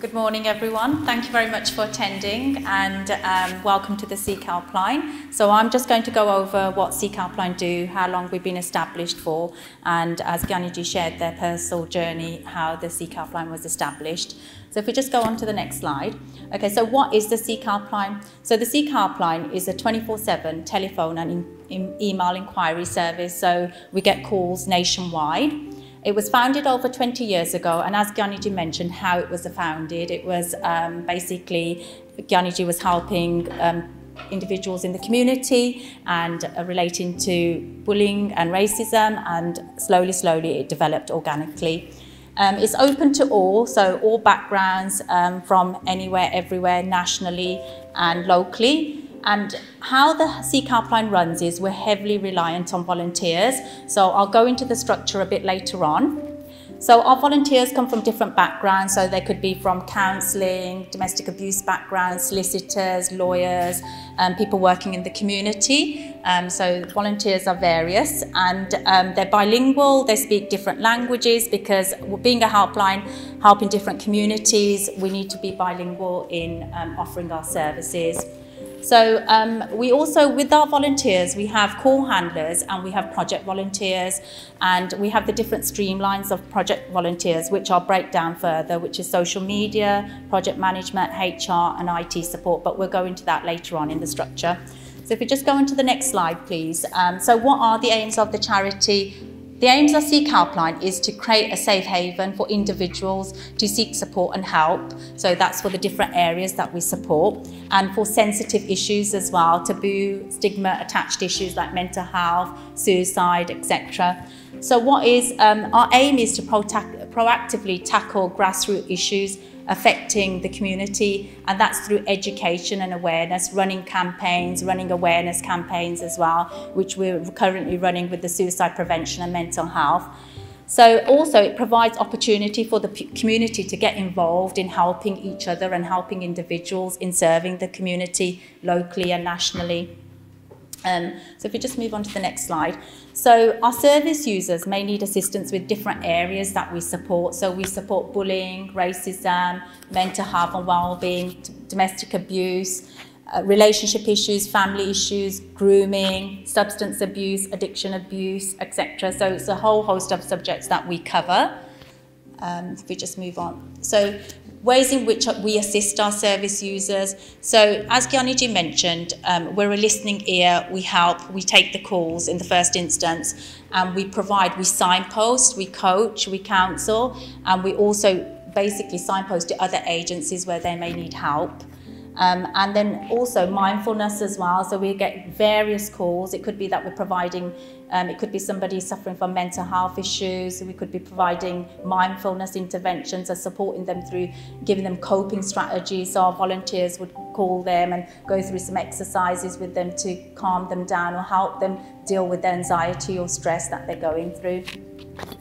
Good morning, everyone. Thank you very much for attending and welcome to the Sea Carpline. So I'm just going to go over what Sea Carpline do, how long we've been established for, and as Gyaniji shared their personal journey, how the Sea Carpline was established. So if we just go on to the next slide. Okay, so what is the Sea Carpline? So the Sea Carpline is a 24/7 telephone and email inquiry service. So we get calls nationwide. It was founded over 20 years ago, and as Gyaniji mentioned how it was founded, it was basically Gyaniji was helping individuals in the community and relating to bullying and racism, and slowly it developed organically. It's open to all, so all backgrounds from anywhere, everywhere, nationally and locally. And how the Sea Carpline runs is we're heavily reliant on volunteers. So I'll go into the structure a bit later on. So our volunteers come from different backgrounds. So they could be from counselling, domestic abuse backgrounds, solicitors, lawyers, people working in the community. So volunteers are various, and they're bilingual. They speak different languages because being a helpline, helping different communities, we need to be bilingual in offering our services. So we also, with our volunteers, we have call handlers and we have project volunteers, and we have the different streamlines of project volunteers, which I'll break down further, which is social media, project management, HR and IT support, but we'll go into that later on in the structure. So if we just go into the next slide, please. So what are the aims of the charity? The aims of Sea Carpline is to create a safe haven for individuals to seek support and help. So that's for the different areas that we support, and for sensitive issues as well, taboo, stigma attached issues like mental health, suicide, etc. So what is our aim is to proactively tackle grassroots issues affecting the community, and that's through education and awareness, running campaigns, running awareness campaigns as well, which we're currently running with the suicide prevention and mental health. So also it provides opportunity for the community to get involved in helping each other and helping individuals in serving the community locally and nationally. So if we just move on to the next slide. So our service users may need assistance with different areas that we support. So we support bullying, racism, mental health and well-being, domestic abuse, relationship issues, family issues, grooming, substance abuse, addiction abuse, etc. So it's a whole host of subjects that we cover. If we just move on. So ways in which we assist our service users. So as Gyaniji mentioned, we're a listening ear, we help, we take the calls in the first instance, and we signpost, we coach, we counsel, and we also basically signpost to other agencies where they may need help. And then also mindfulness as well. So we get various calls. It could be that we're providing, it could be somebody suffering from mental health issues. We could be providing mindfulness interventions and supporting them through giving them coping strategies. So our volunteers would call them and go through some exercises with them to calm them down or help them deal with the anxiety or stress that they're going through.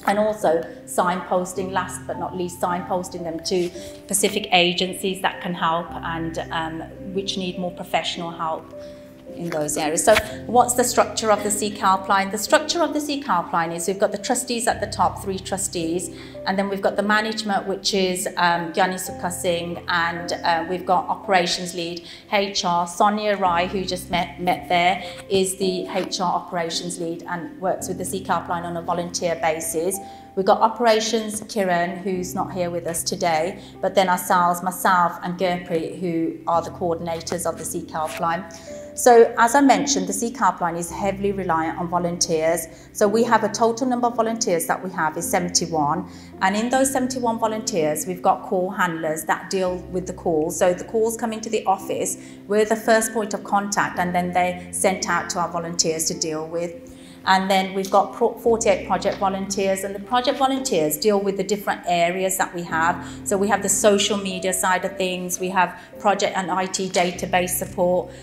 And also signposting, last but not least, signposting them to specific agencies that can help and which need more professional help in those areas. So what's the structure of the Sea Carpline? The structure of the Sea Carpline is we've got the trustees at the top, 3 trustees, and then we've got the management, which is Gyani Sukha Singh, and we've got operations lead, HR, Sonia Rai, who just met there, is the HR operations lead and works with the Sea Carpline on a volunteer basis. We've got operations, Kiran, who's not here with us today, but then ourselves, myself and Gurpreet, who are the coordinators of the Sea Carpline. So as I mentioned, the Sea Carpline is heavily reliant on volunteers. So we have a total number of volunteers that we have is 71. And in those 71 volunteers, we've got call handlers that deal with the calls. So the calls come into the office, we're the first point of contact, and then they're sent out to our volunteers to deal with. And then we've got 48 project volunteers, and the project volunteers deal with the different areas that we have. So we have the social media side of things, we have project and IT database support,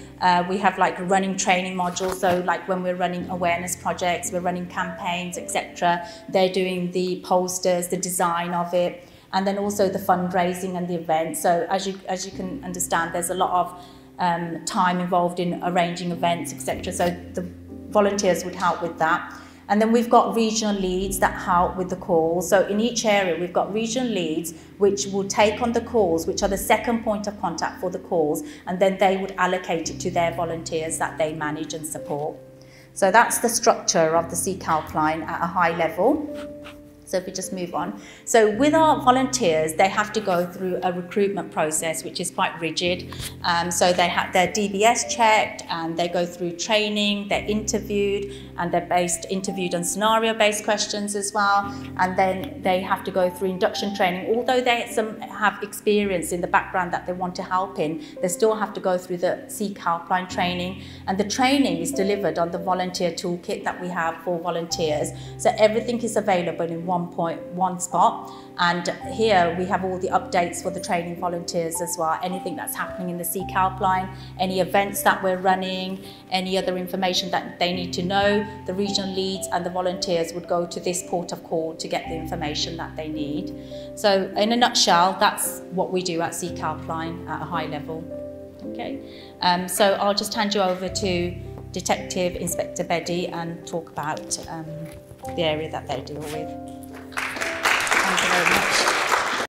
we have like running training modules, so like when we're running awareness projects, we're running campaigns, etc. They're doing the posters, the design of it, and then also the fundraising and the events. So as you can understand, there's a lot of time involved in arranging events, etc. So the volunteers would help with that. And then we've got regional leads that help with the calls. So in each area, we've got regional leads which will take on the calls, which are the second point of contact for the calls, and then they would allocate it to their volunteers that they manage and support. So that's the structure of the Sea Carpline at a high level. So if we just move on. So with our volunteers, they have to go through a recruitment process, which is quite rigid. So they have their DBS checked, and they go through training, they're interviewed, and they're interviewed on scenario-based questions as well. And then they have to go through induction training. Although they have experience in the background that they want to help in, they still have to go through the Sea Carpline training. And the training is delivered on the volunteer toolkit that we have for volunteers. So everything is available in one spot, and here we have all the updates for the training volunteers as well, anything that's happening in the Sea Carpline, any events that we're running, any other information that they need to know. The regional leads and the volunteers would go to this port of call to get the information that they need. So in a nutshell, that's what we do at Sea Carpline at a high level. Okay, so I'll just hand you over to Detective Inspector Bedi and talk about the area that they deal with. Thank you very much.